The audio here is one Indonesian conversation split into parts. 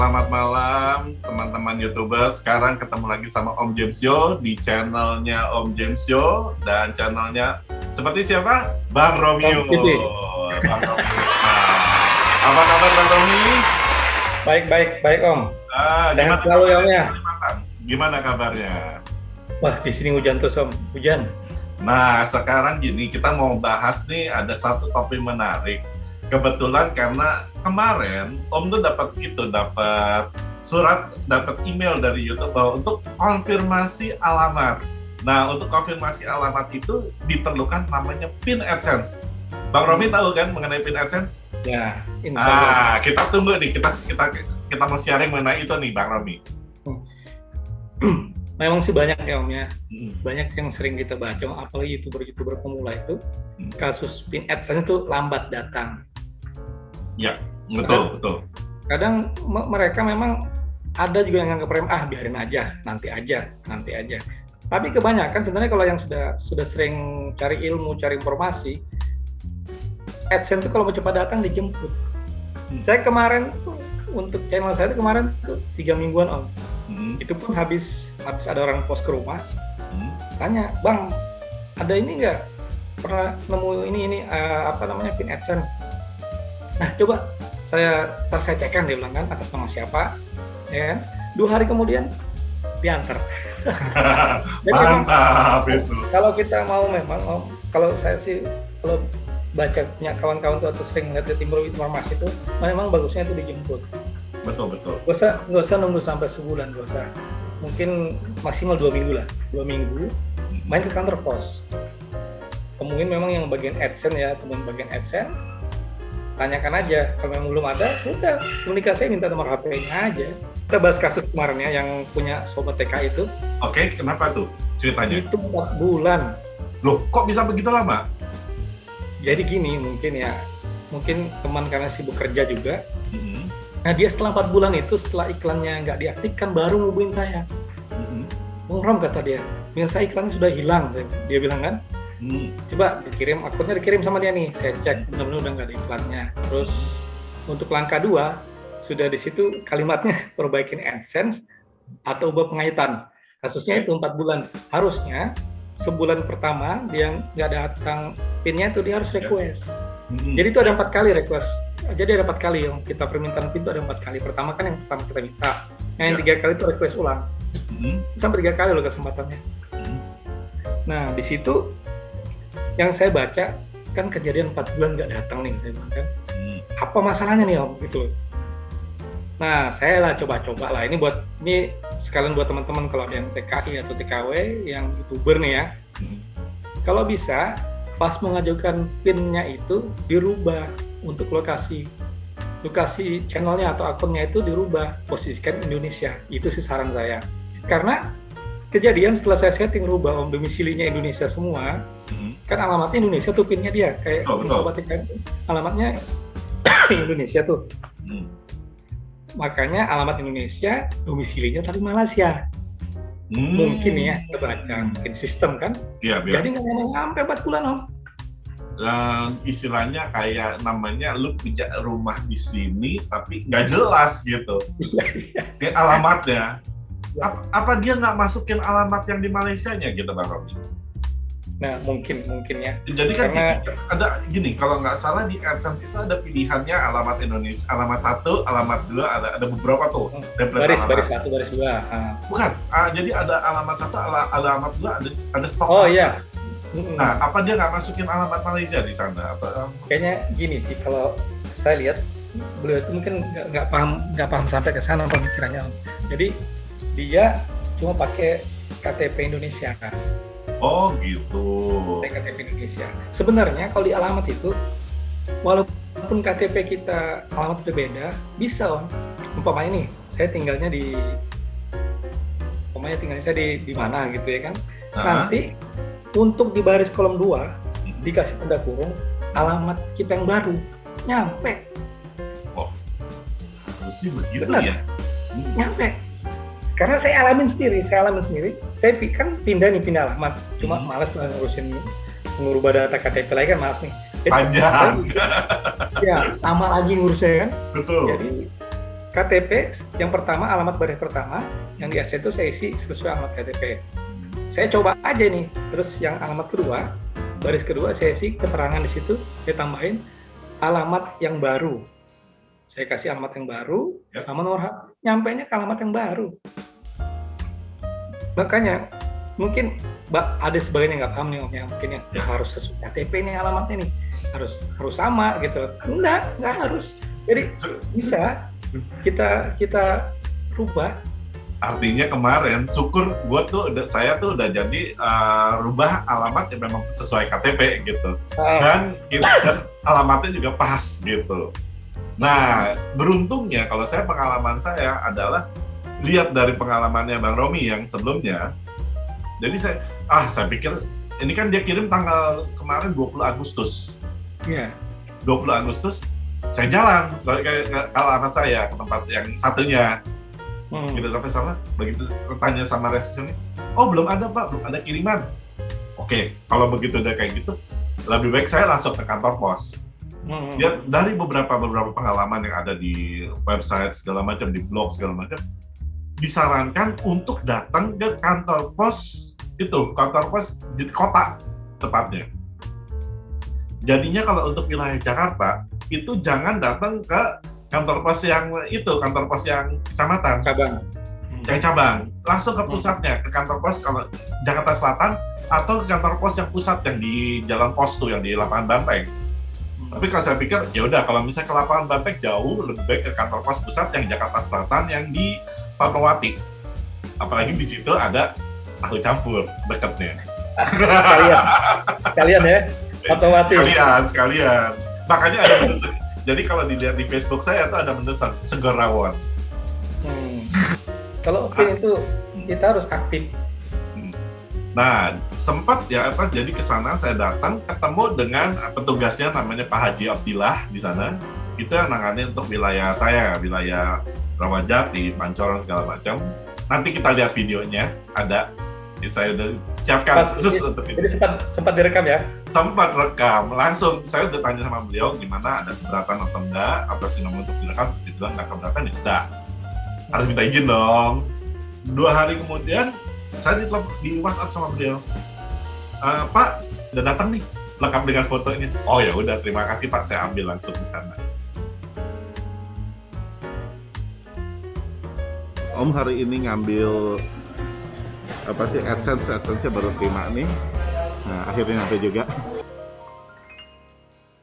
selamat malam teman-teman YouTuber. Sekarang ketemu lagi sama Om James Yo di channelnya Om James Yo dan channelnya seperti siapa? Bang Romeo. Bang Romeo. Nah, apa kabar Bang Romi? Baik Om. Sehat selalu ya Om ya. Gimana kabarnya? Wah, di sini hujan terus Om, hujan. Nah, sekarang gini, kita mau bahas nih ada satu topik menarik. Kebetulan karena kemarin Om tuh dapat surat, dapat email dari YouTube bahwa untuk konfirmasi alamat. Nah, untuk konfirmasi alamat itu diperlukan namanya PIN AdSense. Bang Romi tahu kan mengenai PIN AdSense? Ya, insya Allah. Kita tunggu nih, kita mau sharing mengenai itu nih, Bang Romi. Memang sih banyak ya Om ya, banyak yang sering kita baca, apalagi YouTuber pemula itu, kasus PIN AdSense itu lambat datang. Ya, betul. Kadang mereka memang ada juga yang nganggap remeh, biarin aja, nanti aja. Tapi kebanyakan sebenarnya kalau yang sudah sering cari ilmu, cari informasi, AdSense itu kalau mau cepat datang dijemput. Saya kemarin tuh, untuk channel saya itu kemarin tuh 3 mingguan Om. Itu pun habis ada orang post ke rumah, tanya, Bang, ada ini nggak? Pernah nemu ini PIN AdSense? Nah, coba saya cekkan, dia bilang kan, atas nama siapa, ya kan? 2 hari kemudian diantar. Mantap itu. Kalau kita mau memang, kalau saya sih kalau bacanya kawan-kawan tuh atau sering ngeliat timbul informasi itu, memang bagusnya itu dijemput. Betul. Nggak usah nunggu sampai sebulan, nggak usah. Mungkin maksimal 2 minggu lah. 2 minggu main ke kantor pos. Mungkin memang yang bagian AdSense ya, teman bagian AdSense, tanyakan aja. Kalau memang belum ada, udah komunikasi, minta nomor HP-nya aja. Kita bahas kasus kemarin ya, yang punya sobat TK itu. Oke, kenapa tuh ceritanya? Itu 4 bulan. Loh, kok bisa begitu lama? Jadi gini, mungkin teman karena sibuk kerja juga. Nah, dia setelah 4 bulan itu, setelah iklannya nggak diaktifkan, baru ngubungin saya. Bang Rom, kata dia, biasa iklannya sudah hilang. Dia bilang kan, coba akunnya dikirim sama dia nih. Saya cek, benar-benar udah nggak ada iklannya. Terus untuk langkah 2, sudah di situ kalimatnya perbaikin AdSense atau ubah pengaitan. Kasusnya itu 4 bulan. Harusnya sebulan pertama dia nggak datang PIN-nya itu dia harus request. Jadi itu ada 4 kali request. Jadi ada 4 kali yang kita permintaan PIN itu ada 4 kali. Pertama kan yang pertama kita minta. Yang 3 kali itu request ulang. Sampai 3 kali loh kesempatannya. Nah, di situ yang saya baca kan kejadian 4 bulan nggak datang nih, saya bilang kan. Apa masalahnya nih Om gitu. Nah, saya lah coba lah. Ini sekalian buat teman-teman kalau ada yang TKI atau TKW yang YouTuber nih ya. Kalau bisa pas mengajukan PIN-nya itu dirubah untuk lokasi channelnya atau akunnya itu dirubah, posisikan Indonesia. Itu sih saran saya. Karena kejadian setelah saya setting rubah domisilinya Indonesia semua, kan alamatnya Indonesia tuh PIN-nya dia, kayak sobat TKI alamatnya Indonesia tuh. Makanya alamat Indonesia, domisilinya tadi Malaysia. Mungkin ya, kita baca, mungkin sistem kan. Iya, jadi nggak sampai 4 bulan Om. Istilahnya kayak namanya lu punya rumah di sini tapi nggak jelas gitu. Kayak alamatnya. Apa dia nggak masukin alamat yang di Malaysianya gitu Bang Romi? Nah, mungkin ya. Jadi kan ada gini, kalau nggak salah di AdSense itu ada pilihannya alamat Indonesia, alamat 1, alamat 2, ada beberapa tuh. Baris 1, baris 2. Bukan, jadi ada alamat 1, alamat 2, ada stok. Oh iya. Nah, apa dia nggak masukin alamat Malaysia di sana? Kayaknya gini sih, kalau saya lihat beliau itu mungkin nggak paham sampai ke sana pemikirannya Om. Jadi dia cuma pakai KTP Indonesia kan. Oh gitu. KTP Indonesia. Sebenarnya kalau di alamat itu, walaupun KTP kita alamat berbeda, bisa Om. Umpamanya nih, saya tinggalnya di mana gitu ya kan. Nanti untuk di baris kolom 2 dikasih tanda kurung alamat kita yang baru, nyampe. Oh, harus sih begitu. Benar. Ya. Nyampe. Karena saya alamin sendiri. Saya kan pindah alamat, cuma malas lah ngurubah data KTP lagi kan, malas nih. Panjang. Ya, lama lagi ngurusnya kan. Betul. Jadi KTP yang pertama, alamat baris pertama, yang di ACC itu saya isi sesuai alamat KTP. Saya coba aja nih, terus yang alamat kedua, baris kedua saya isi keterangan di situ, saya tambahin alamat yang baru. Saya kasih alamat yang baru sama nomor HP, nyampainya ke alamat yang baru. Makanya mungkin ada sebagian yang nggak paham nih Om, yang mungkin yang harus sesuai KTP nih alamatnya nih, harus sama gitu. Enggak harus. Jadi bisa kita rubah. Artinya kemarin syukur saya tuh udah jadi rubah alamat yang memang sesuai KTP gitu. Dan alamatnya juga pas gitu. Nah, beruntungnya kalau pengalaman saya adalah lihat dari pengalamannya Bang Romi yang sebelumnya. Jadi saya pikir ini kan dia kirim tanggal kemarin 20 Agustus. Iya. 20 Agustus saya jalan ke alamat saya ke tempat yang satunya. Gitu sampai sama begitu tanya sama resepsionis, oh belum ada Pak, belum ada kiriman. Oke, kalau begitu udah kayak gitu, lebih baik saya langsung ke kantor pos. Ya, dari beberapa pengalaman yang ada di website segala macam, di blog segala macam, disarankan untuk datang ke kantor pos di kota tepatnya. Jadinya kalau untuk wilayah Jakarta itu jangan datang ke kantor pos yang kecamatan, yang cabang, langsung ke pusatnya, ke kantor pos kalau Jakarta Selatan atau ke kantor pos yang pusat yang di Jalan Pos tuh, yang di Lapangan Banteng. Tapi kalau saya pikir ya udah, kalau misalnya ke Lapangan Banteng jauh, lebih baik ke kantor pos pusat yang Jakarta Selatan yang di Fatmawati. Apalagi di situ ada tahu campur dekatnya. Sekalian ya, Fatmawati. Sekalian. Makanya ada mendesak. Jadi kalau dilihat di Facebook saya tuh ada mendesak Segar Rawon. Kalau itu kita harus aktif. Nah, sempat jadi ke sana saya datang ketemu dengan petugasnya namanya Pak Haji Abdillah di sana. Itu yang nangani untuk wilayah saya, wilayah Rawajati, Pancoran segala macam. Nanti kita lihat videonya, ada. Saya udah siapkan terus untuk itu. Jadi sempat direkam ya? Sempat rekam, langsung saya udah tanya sama beliau gimana, ada keberatan atau enggak, apa sih namanya untuk direkam, dia bilang nggak keberatan ya enggak. Harus minta izin dong. 2 hari kemudian saya di WhatsApp sama beliau, Pak udah datang nih, lengkap dengan fotonya. Oh ya udah, terima kasih Pak, saya ambil langsung di sana. Om hari ini ngambil AdSense baru terima nih. Nah, akhirnya nyampe juga.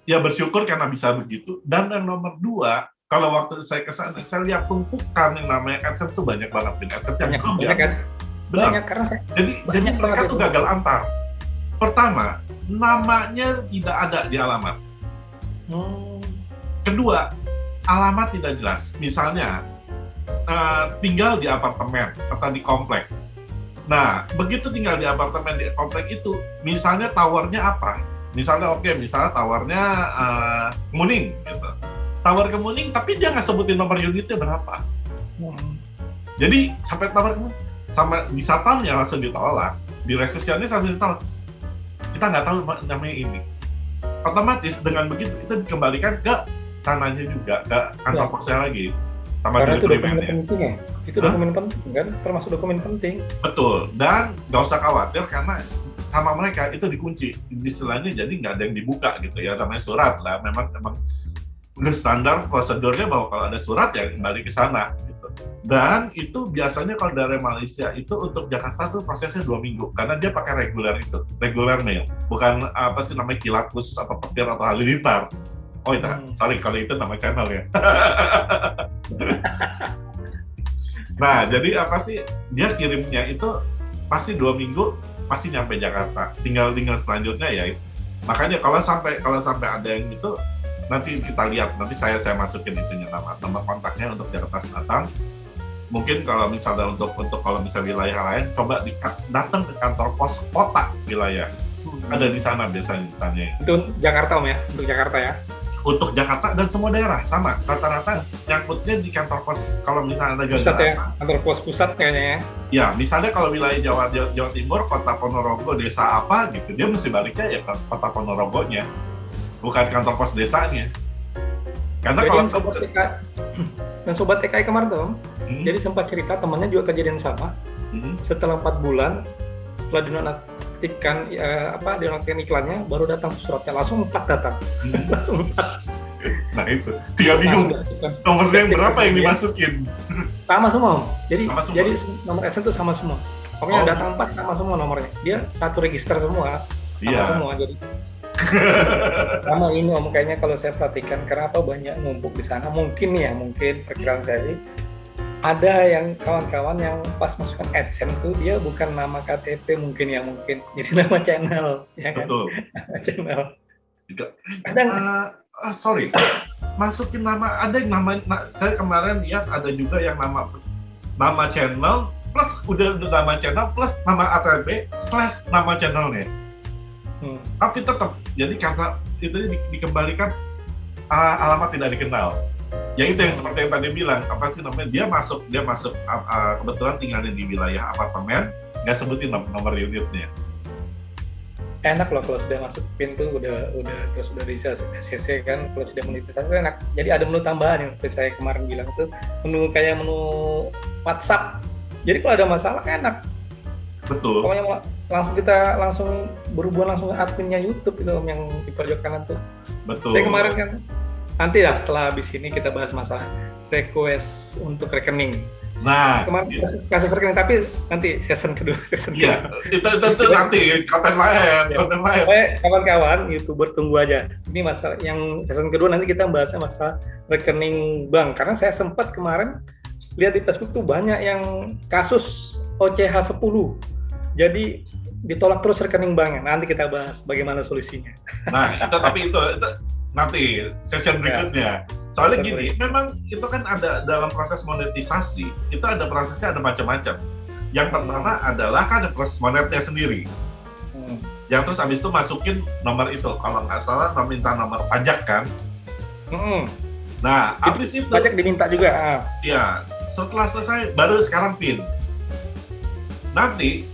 Ya bersyukur karena bisa begitu. Dan yang nomor 2, kalau waktu saya ke sana, saya lihat tumpukan yang namanya AdSense tuh banyak banget. AdSense yang banyak kan? Banyak karena jadi mereka tuh gagal antar. Pertama, namanya tidak ada di alamat. Kedua, alamat tidak jelas. Misalnya, tinggal di apartemen atau di komplek. Nah, begitu tinggal di apartemen di komplek itu, misalnya towernya apa? Misalnya misalnya towernya Kemuning, gitu. Tower Kemuning, tapi dia nggak sebutin nomor unitnya berapa. Jadi sampai tower Kemuning, sama di satpamnya langsung ditolak, di resepsionis langsung ditolak. Kita nggak tahu namanya ini. Otomatis dengan begitu itu dikembalikan ke sananya juga, ke kantor posnya lagi. Karena itu dokumen penting ya? Itu dokumen penting kan? Termasuk dokumen penting. Betul, dan nggak usah khawatir karena sama mereka itu dikunci. Istilahnya jadi nggak ada yang dibuka gitu ya, namanya surat lah. Memang udah standar prosedurnya bahwa kalau ada surat ya kembali ke sana gitu. Dan itu biasanya kalau dari Malaysia itu untuk Jakarta tuh prosesnya 2 minggu karena dia pakai regular mail, bukan namanya kilat khusus atau petir atau halilintar. Oh itu, sorry kalau itu nama channel ya. Nah jadi dia kirimnya itu pasti 2 minggu pasti nyampe Jakarta. Tinggal selanjutnya ya. Makanya kalau sampai ada yang itu, nanti kita lihat, nanti saya masukin itunya nomor kontaknya untuk Jakarta Selatan. Mungkin kalau misalnya untuk kalau misalnya wilayah lain, coba datang ke kantor pos kota wilayah. Ada di sana biasanya ditanya. Itu Jakarta Om ya, untuk Jakarta ya. Untuk Jakarta dan semua daerah sama, rata-rata nyangkutnya di kantor pos. Kalau misalnya ada pusat ya, kantor pos pusat kayaknya ya. Ya, misalnya kalau wilayah Jawa Timur, Kota Ponorogo, desa apa gitu, dia mesti baliknya ya ke Kota Ponorogonya, bukan kantor pos desanya. Karena Jadi kalau yang sobat TK, dan sobat TKI kemarin tuh, Om, jadi sempat cerita temannya juga kejadian sama. Setelah 4 bulan, setelah dinonaktifkan dinonaktifkan iklannya, baru datang suratnya, langsung 4 datang. Langsung 4. Nah itu, tinggal bingung nomornya yang berapa yang dimasukin. Sama semua, Om. Jadi Sama semua. jadi nomor AdSense itu sama semua. Pokoknya datang 4 sama semua nomornya. Dia satu register semua, sama semua. Jadi sama ini Om, kayaknya kalau saya perhatikan kenapa banyak numpuk di sana. Mungkin perkiraan saya sih, ada yang kawan-kawan yang pas masukkan AdSense tuh dia bukan nama KTP mungkin, jadi nama channel, ya kan? Betul. Nama channel. Kadang sorry, masukin nama, ada yang saya kemarin lihat ada juga yang nama channel plus udah nama channel plus nama ATP / nama channelnya. Tapi tetap, jadi karena itu dikembalikan alamat tidak dikenal. Ya itu yang seperti yang tadi bilang, apa sih namanya, dia masuk kebetulan tinggalnya di wilayah apartemen, nggak sebutin nomor unitnya. Enak loh kalau sudah masuk pintu udah terus udah di CC kan, kalau sudah monetisasi enak. Jadi ada menu tambahan yang seperti saya kemarin bilang itu, menu WhatsApp. Jadi kalau ada masalah enak. Betul. Pokoknya langsung berhubungan langsung adminnya YouTube itu Om, yang di pojok kanan tuh. Betul. Saya kemarin kan, nanti ya setelah habis ini kita bahas masalah request untuk rekening. Nah, kemarin kasus rekening, tapi nanti season kedua. Iya, itu nanti konten lain. Kawan-kawan YouTuber tunggu aja. Ini masalah yang season kedua, nanti kita bahasnya masalah rekening bank. Karena saya sempat kemarin lihat di Facebook tuh banyak yang kasus OCH 10. Jadi ditolak terus rekening banknya. Nanti kita bahas bagaimana solusinya. Nah, itu nanti session berikutnya. Soalnya gini, memang itu kan ada dalam proses monetisasi, itu ada prosesnya, ada macam-macam. Yang pertama adalah kan ada proses monetnya sendiri. Yang terus habis itu masukin nomor itu, kalau nggak salah minta nomor pajak kan. Nah, habis itu pajak diminta juga. Ya, setelah selesai baru sekarang PIN. Nanti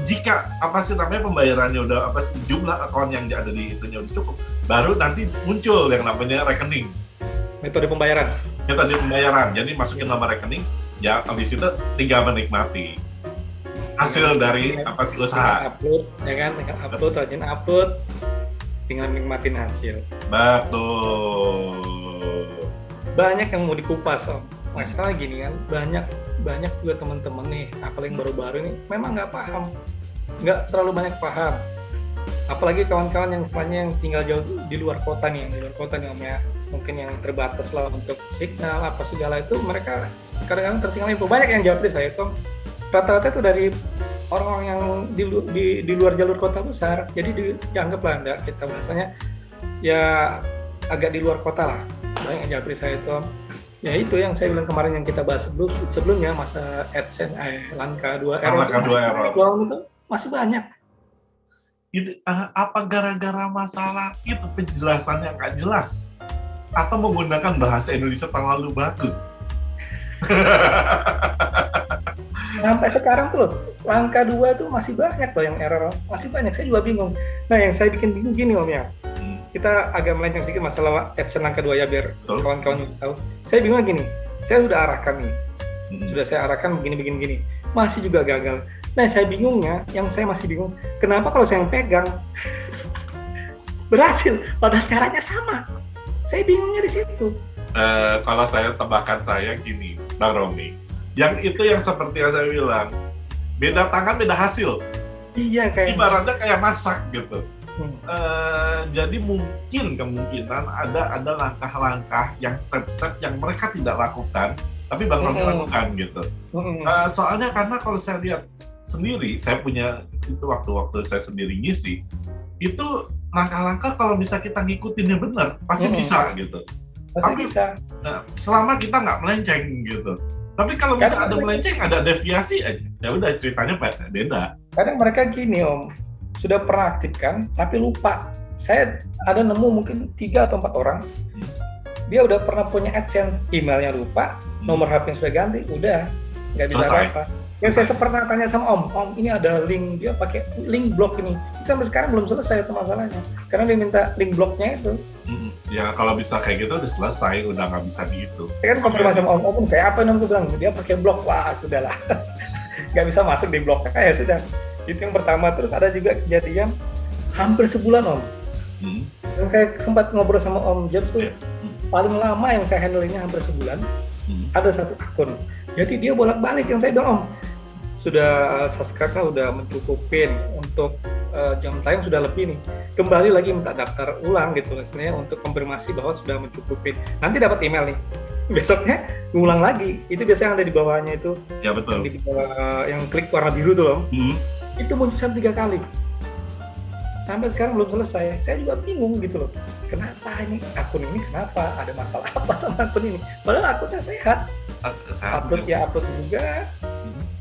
jika pembayarannya udah jumlah akun yang ada di itunya udah cukup, baru nanti muncul yang namanya rekening. Metode pembayaran. Jadi masukin nomor rekening, ya habis itu tinggal menikmati hasil dari usaha. Upload, ya kan? Rajin upload, tinggal nikmatin hasil. Betul. Banyak yang mau dikupas Om. Masalah gini kan, banyak juga teman-teman nih, apalagi yang baru-baru ini memang nggak paham, nggak terlalu banyak paham. Apalagi kawan-kawan yang istilahnya yang tinggal jauh di luar kota nih Om ya, mungkin yang terbatas lah untuk signal apa segala itu, mereka kadang-kadang tertinggal info. Banyak yang jawab dari saya itu, rata-rata itu dari orang-orang yang di luar jalur kota besar, jadi dianggap lah enggak, kita bahasanya ya agak di luar kota lah. Banyak yang jawab dari saya itu. Ya itu yang saya bilang kemarin yang kita bahas sebelumnya, masa AdSense Langka 2 error itu masih banyak. Itu apa gara-gara masalah itu penjelasannya nggak jelas atau menggunakan bahasa Indonesia terlalu baku? Sampai sekarang tuh Langka 2 tuh masih banyak loh yang error, masih banyak. Saya juga bingung. Nah yang saya bikin bingung gini Om ya, kita agak melenceng sedikit masalah AdSense Langka 2 ya, biar kawan-kawan tahu. Saya bingung gini, saya sudah arahkan nih, sudah saya arahkan begini, masih juga gagal. Nah saya bingungnya, yang saya masih bingung, kenapa kalau saya yang pegang berhasil, padahal caranya sama. Saya bingungnya di situ. Kalau saya tebakan saya gini, Bang Romi, yang itu yang seperti yang saya bilang, beda tangan beda hasil. Iya, kayak ibaratnya kayak masak gitu. Jadi kemungkinan ada langkah-langkah yang step-step yang mereka tidak lakukan, tapi Bang Romi lakukan gitu. Soalnya karena kalau saya lihat sendiri, saya punya itu waktu saya sendiri ngisi, itu langkah-langkah kalau bisa kita ngikutinnya benar, pasti bisa gitu. Tapi bisa. Selama kita nggak melenceng gitu. Tapi kalau bisa ada melenceng, ada deviasi aja, ya udah ceritanya beda. Kadang mereka gini Om, sudah pernah aktifkan tapi lupa. Saya ada nemu mungkin 3 atau 4 orang, dia udah pernah punya AdSense, emailnya lupa, nomor HP sudah ganti, udah nggak bisa apa-apa. Yang saya pernah tanya sama Om, ini ada link, dia pakai link blog ini, sampai sekarang belum selesai itu masalahnya. Karena dia minta link blognya itu. Ya kalau bisa kayak gitu udah selesai, udah nggak bisa gitu. Saya kan konfirmasi sama Om kayak apa namanya, bilang dia pakai blog, wah sudahlah, nggak bisa masuk di blog, ya sudah. Itu yang pertama. Terus ada juga kejadian hampir sebulan Om. Yang saya sempat ngobrol sama Om James tuh, paling lama yang saya handle ini hampir sebulan. Ada satu akun. Jadi dia bolak-balik, yang saya bilang Om, sudah subscribe-nya udah mencukupin untuk jam tayang sudah lebih nih. Kembali lagi minta daftar ulang gitu istilahnya untuk konfirmasi bahwa sudah mencukupin. Nanti dapat email nih. Besoknya ulang lagi. Itu biasanya yang ada di bawahnya itu. Ya betul. Yang di bawah, yang klik warna biru tuh loh. Itu muncul 3 kali. Sampai sekarang belum selesai. Saya juga bingung gitu loh. Kenapa ini akun ini, kenapa ada masalah apa sama akun ini? Padahal akunnya sehat. Upload ya upload juga.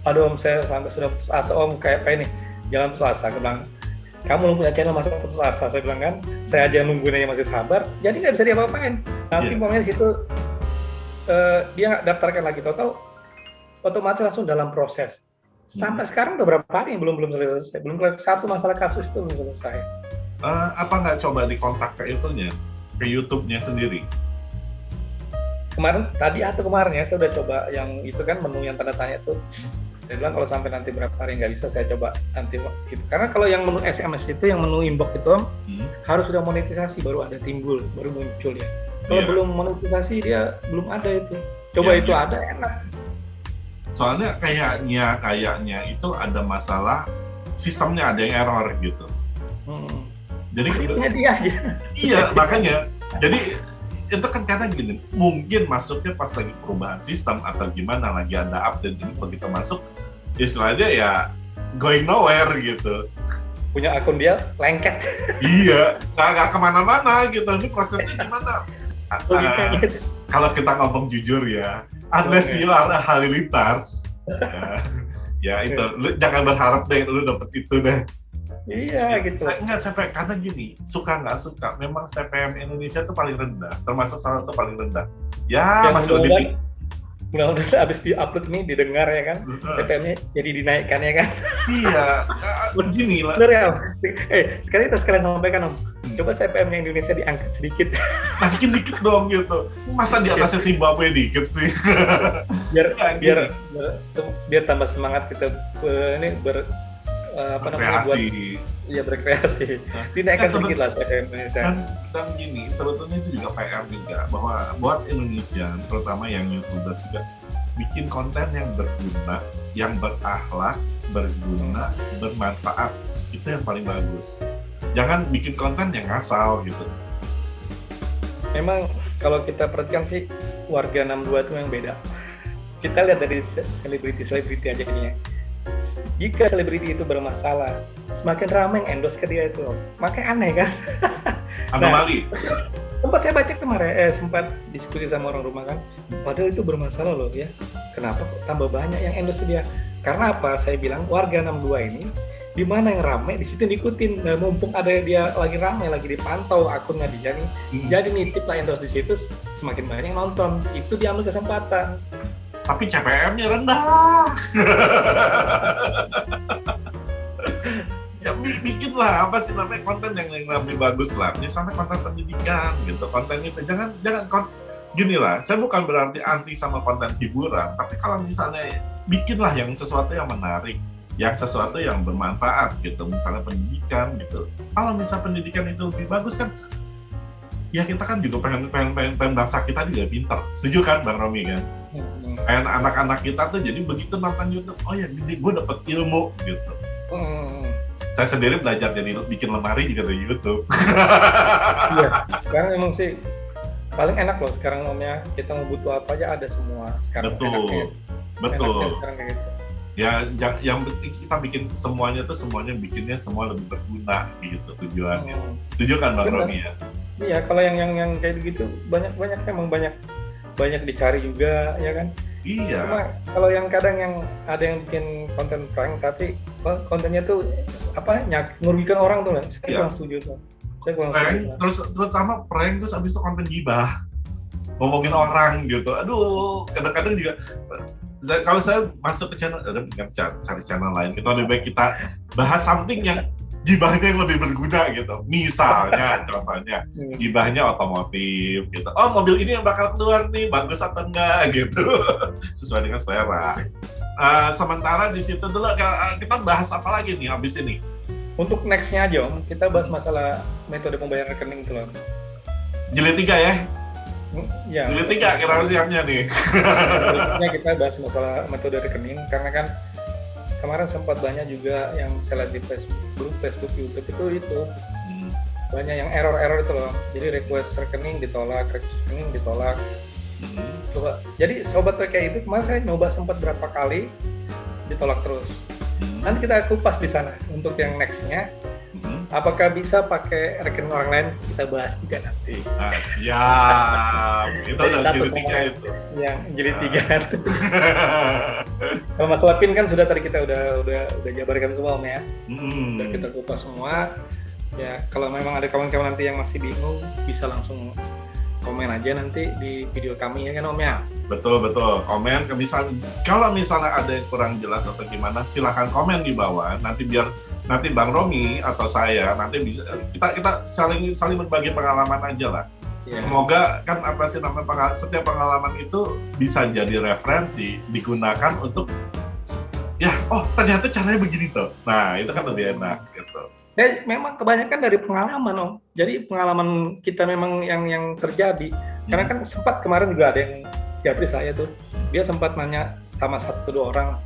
Aduh Om, saya sampai sudah putus asa Om, kayak ini jangan putus asa. Aku bilang, kamu belum punya channel masa putus asa. Saya bilang kan, saya aja nungguin aja masih sabar. Jadi nggak bisa diapa-apain. Nanti momennya di situ dia daftarkan lagi, total otomatis langsung dalam proses. Sampai sekarang udah berapa hari belum selesai. Belum satu masalah kasus itu belum selesai. Apa nggak coba dikontak ke itunya, ke YouTube-nya sendiri? Tadi atau kemarin ya, saya udah coba yang itu kan menu yang tanda tanya itu. Saya bilang kalau sampai nanti berapa hari nggak bisa, saya coba nanti gitu. Karena kalau yang menu SMS itu, yang menu inbox itu harus sudah monetisasi baru ada timbul, baru muncul ya. Kalau belum monetisasi dia belum ada itu. Coba itu ada enak. Soalnya kayaknya itu ada masalah sistemnya, ada yang error gitu. Jadi itunya dia aja. Iya makanya. Jadi itu kan karena gini, mungkin masuknya pas lagi perubahan sistem atau gimana, lagi ada update ini, begitu masuk istilahnya ya going nowhere gitu. Punya akun dia lengket. Iya, nggak kemana-mana gitu. Ini prosesnya gimana? Kalau kita ngomong jujur ya, unless you are a Halilintar, ya itu, lu jangan berharap deh lu dapet itu deh. Iya gitu. Sampai karena gini, suka nggak suka, memang CPM Indonesia itu paling rendah, termasuk salah satu paling rendah. Ya masih lebih tinggi. Mudah-mudahan abis di-upload ini didengar ya kan, CPM-nya jadi dinaikkan ya kan. Iya, begini lah. Bener ya Om? Sekalian sampaikan Om, coba CPM-nya Indonesia diangkat sedikit. Naikin dikit dong gitu. Masa di atasnya Zimbabwe dikit sih? biar tambah semangat kita berkreasi. Dinaikkan sedikit lah CPM Indonesia. Dan gini, sebetulnya itu juga PR juga, bahwa buat Indonesia, terutama yang YouTuber juga, bikin konten yang berguna, yang berakhlak, berguna, bermanfaat, itu yang paling bagus. Jangan bikin konten yang ngasal gitu. Memang kalau kita perhatikan sih, warga 62 itu yang beda. Kita lihat dari selebriti aja ini ya. Jika selebriti itu bermasalah, semakin ramai yang endorse ke dia itu, makanya aneh kan? Anomali. Sempat saya baca kemarin, sempat diskusi sama orang rumah kan, padahal itu bermasalah loh ya. Kenapa kok tambah banyak yang endorse dia? Karena apa? Saya bilang warga 62 ini, di mana yang ramai di situ diikutin. Nah, mumpung ada dia lagi ramai, lagi dipantau akunnya dia nih, jadi nitip lah endorse di situ, semakin banyak yang nonton, itu diambil kesempatan. Tapi CPM-nya rendah. Ya bikinlah apa sih namanya konten yang lebih bagus lah. Misalnya konten pendidikan gitu, konten itu jangan gini lah. Saya bukan berarti anti sama konten hiburan, tapi kalau misalnya bikinlah yang sesuatu yang menarik, yang sesuatu yang bermanfaat gitu. Misalnya pendidikan gitu. Kalau misalnya pendidikan itu lebih bagus kan, ya kita kan juga pengen bangsa kita juga pintar. Setuju kan Bang Romi kan? Kayak anak-anak kita tuh jadi begitu nonton YouTube, oh ya gue dapet ilmu gitu. Saya sendiri belajar jadi bikin lemari juga dari YouTube. Iya, sekarang emang sih paling enak loh sekarang Omnya, kita mau butuh apa aja ada semua sekarang. Betul. Sekarang kayak gitu. Ya yang penting kita bikin semuanya bikinnya semua lebih berguna gitu tujuannya. Setuju kan Bang Roni ya? Iya, kalau yang kayak gitu banyak emang banyak dicari juga ya kan. Iya. Cuma kalau yang kadang yang ada yang bikin konten prank tapi kontennya tuh apa merugikan orang tuh kan. Saya kurang setuju tuh. Terus terutama prank terus abis itu konten gibah. Ngomongin orang gitu. Aduh, kadang-kadang juga kalau saya masuk ke channel, cari channel lain, kita lebih baik kita bahas something yang gibahnya yang lebih berguna gitu. Misalnya, contohnya, gibahnya otomotif gitu. Oh, mobil ini yang bakal keluar nih, bagus atau enggak gitu. Sesuai dengan selera. Sementara di situ dulu kita bahas apa lagi nih habis ini? Untuk next-nya aja Om, kita bahas masalah metode pembayaran rekening itu loh. Jilid 3 ya? Ya. Jilid 3 kita siapnya nih. Selanjutnya kita bahas masalah metode rekening, karena kan kemarin sempat banyak juga yang saya lihat di Facebook, YouTube itu banyak yang error itu loh. Jadi request rekening ditolak. Coba, jadi sobat PKI itu kemarin saya nyoba sempat berapa kali ditolak terus. Nanti kita kupas di sana untuk yang next-nya. Apakah bisa pakai rekening orang lain, kita bahas juga nanti. Siap. Itu udah jilid 3 itu. Yang jilid 3. Kalau masalah PIN kan sudah tadi kita udah jabarkan semua Om ya. Udah kita kupas semua. Ya, kalau memang ada kawan-kawan nanti yang masih bingung, bisa langsung komen aja nanti di video kami ya kan Om ya. Betul, komen kalau misalnya ada yang kurang jelas atau gimana, silahkan komen di bawah. Nanti Bang Romi atau saya nanti bisa kita saling berbagi pengalaman aja lah. Yeah. Semoga kan setiap pengalaman itu bisa jadi referensi, digunakan untuk ternyata caranya begini tuh. Nah, itu kan lebih enak gitu. Ya, memang kebanyakan dari pengalaman Om. Jadi pengalaman kita memang yang terjadi. Karena kan sempat kemarin juga ada yang japri saya tuh, dia sempat nanya sama 1-2 orang,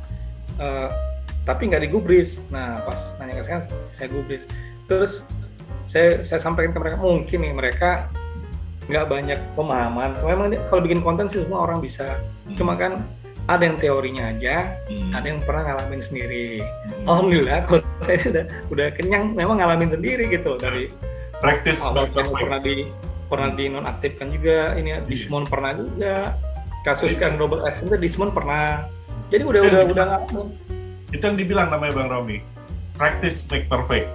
tapi nggak digubris. Nah, pas nanya ke saya gubris. Terus saya sampaikan ke mereka, mungkin nih mereka nggak banyak pemahaman. Memang kalau bikin konten sih semua orang bisa. Cuma kan ada yang teorinya aja, ada yang pernah ngalamin sendiri. Alhamdulillah, kalau saya udah kenyang, memang ngalamin sendiri gitu dari praktis. Pernah di nonaktifkan juga, ini Dismon pernah juga, kasus kan Robert Epstein itu Dismon pernah. Jadi udah ngalamin. Itu yang dibilang namanya Bang Romi, practice make perfect.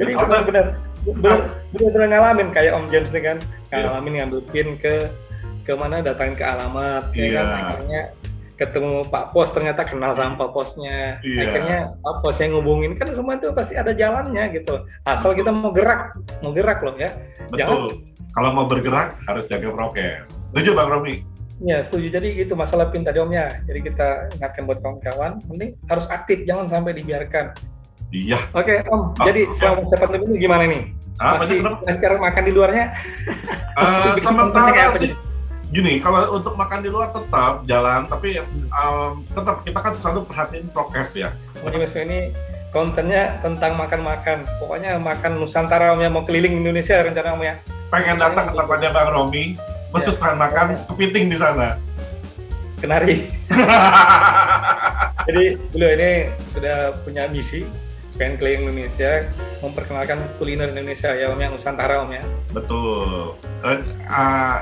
Jadi benar-benar ngalamin kayak Om James nih kan, ngalamin ngambil PIN ke mana, datangin ke alamat, ya kan, akhirnya ketemu Pak Pos, ternyata kenal sama Pak Posnya, akhirnya Pak Pos yang ngubungin, kan semua itu pasti ada jalannya gitu, asal kita mau gerak loh ya. Betul. Kalau mau bergerak harus jaga prokes. Setuju Bang Romi? Ya setuju. Jadi itu masalah PIN tadi Om ya. Jadi kita ingatkan buat kawan-kawan, penting harus aktif, jangan sampai dibiarkan. Iya. Oke Om, jadi selama masa pandemi ini gimana nih? Masih lancar makan di luarnya? Sementara sih gini, kalau untuk makan di luar tetap jalan, tapi tetap kita kan selalu perhatiin prokes ya. Jadi ini kontennya tentang makan-makan, pokoknya makan Nusantara Om ya, mau keliling Indonesia rencana Om ya. Pengen datang ke tempatnya Bang Romi, khusus makan kepiting di sana. Kenari. Jadi beliau ini sudah punya misi, pengen keliling Indonesia, memperkenalkan kuliner Indonesia ya Om ya, Nusantara Om ya. Betul.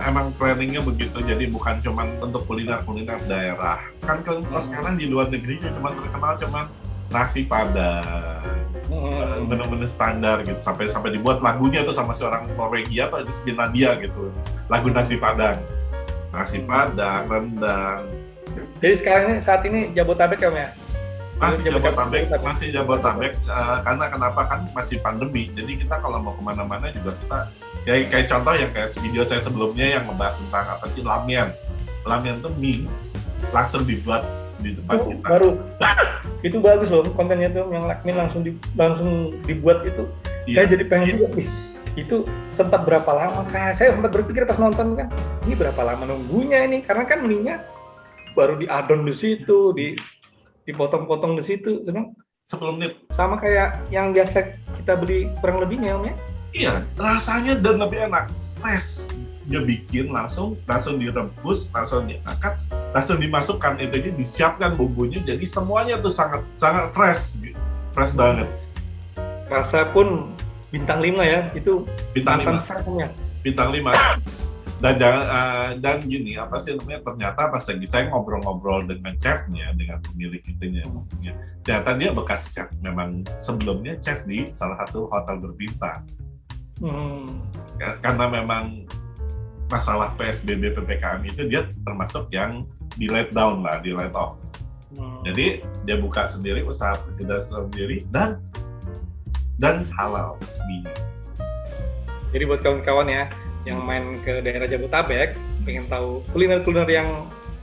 Emang planningnya begitu, jadi bukan cuma untuk kuliner daerah. Kan kalau sekarang di luar negeri cuma terkenal nasi Padang, bener-bener standar gitu, sampai dibuat lagunya tuh sama seorang Norwegia atau di Finlandia gitu, lagu nasi Padang, rendang. Jadi sekarang ini saat ini Jabotabek Om ya? Masih Jabotabek, karena kenapa kan masih pandemi, jadi kita kalau mau kemana-mana juga kita kayak contoh yang kayak video saya sebelumnya yang membahas tentang apa sih lamian tuh mie langsung dibuat di depan kita. Itu bagus loh kontennya tuh, yang lakmin langsung dibuat itu. Iya. Saya jadi pengen juga nih. Itu sempat berapa lama? Saya sempat berpikir pas nonton kan, ini berapa lama nunggunya ini? Karena kan mie-nya baru diadon di situ, dipotong-potong di situ, memang 10 menit. Sama kayak yang biasa kita beli kurang lebihnya Om ya? Iya, rasanya dan lebih enak, fresh. Dia bikin langsung direbus, langsung diangkat, langsung dimasukkan, itu disiapkan bumbunya, jadi semuanya tuh sangat fresh banget. Rasa pun bintang 5 ya, itu bintang 5. Bintang 5. Dan gini, apa sih namanya, ternyata pas lagi saya ngobrol-ngobrol dengan chefnya, dengan pemilik itunya, ternyata dia bekas chef, memang sebelumnya chef di salah satu hotel berbintang. Karena memang masalah PSBB PPKM itu dia termasuk yang di let down lah, di let off. Jadi dia buka sendiri, usaha sendiri dan halal mini. Jadi buat kawan-kawan ya yang main ke daerah Jabodetabek, pengen tahu kuliner-kuliner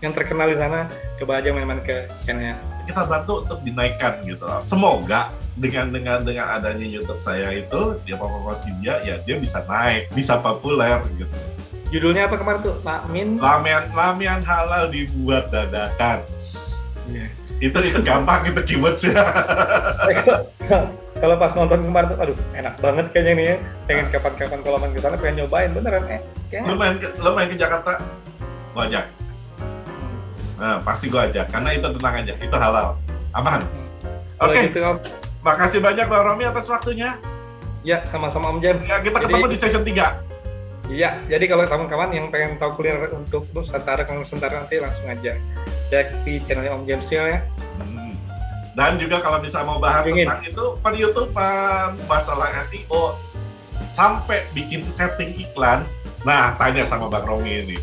yang terkenal di sana, coba aja main-main ke channelnya. Kita bantu untuk dinaikkan gitu. Semoga dengan adanya YouTube saya itu, dia Papa Sibia, ya dia bisa naik, bisa populer gitu. Judulnya apa kemarin tuh? Ramen halal dibuat dadakan. Yeah. Itu gampang, itu keywordsnya. Kalau pas nonton kemarin tuh, aduh enak banget kayaknya nih ya. Pengen kapan-kapan kalau main ke sana pengen nyobain beneran Lo main ke Jakarta, gua ajak. Nah, pasti gua ajak karena itu tenang aja, itu halal, aman. Oke. Gitu, Om. Makasih banyak Bang Romi atas waktunya. Ya, sama-sama Om Jem. Ya, kita ketemu di session 3. Iya, jadi kalau kawan-kawan yang pengen tahu kuliner untuk Nusantara nanti langsung aja cek di channelnya Om James ya. Dan juga kalau bisa mau bahas tentang itu per YouTube-an, masalah SEO, sampai bikin setting iklan, nah tanya sama Bang Romi ini.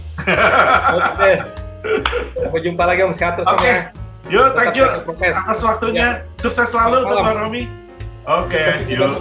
Oke. Sampai jumpa lagi Om, sehat terus. Oke. Yuk, thank you atas waktunya. Sukses selalu untuk Bang Romi. Oke, yuk.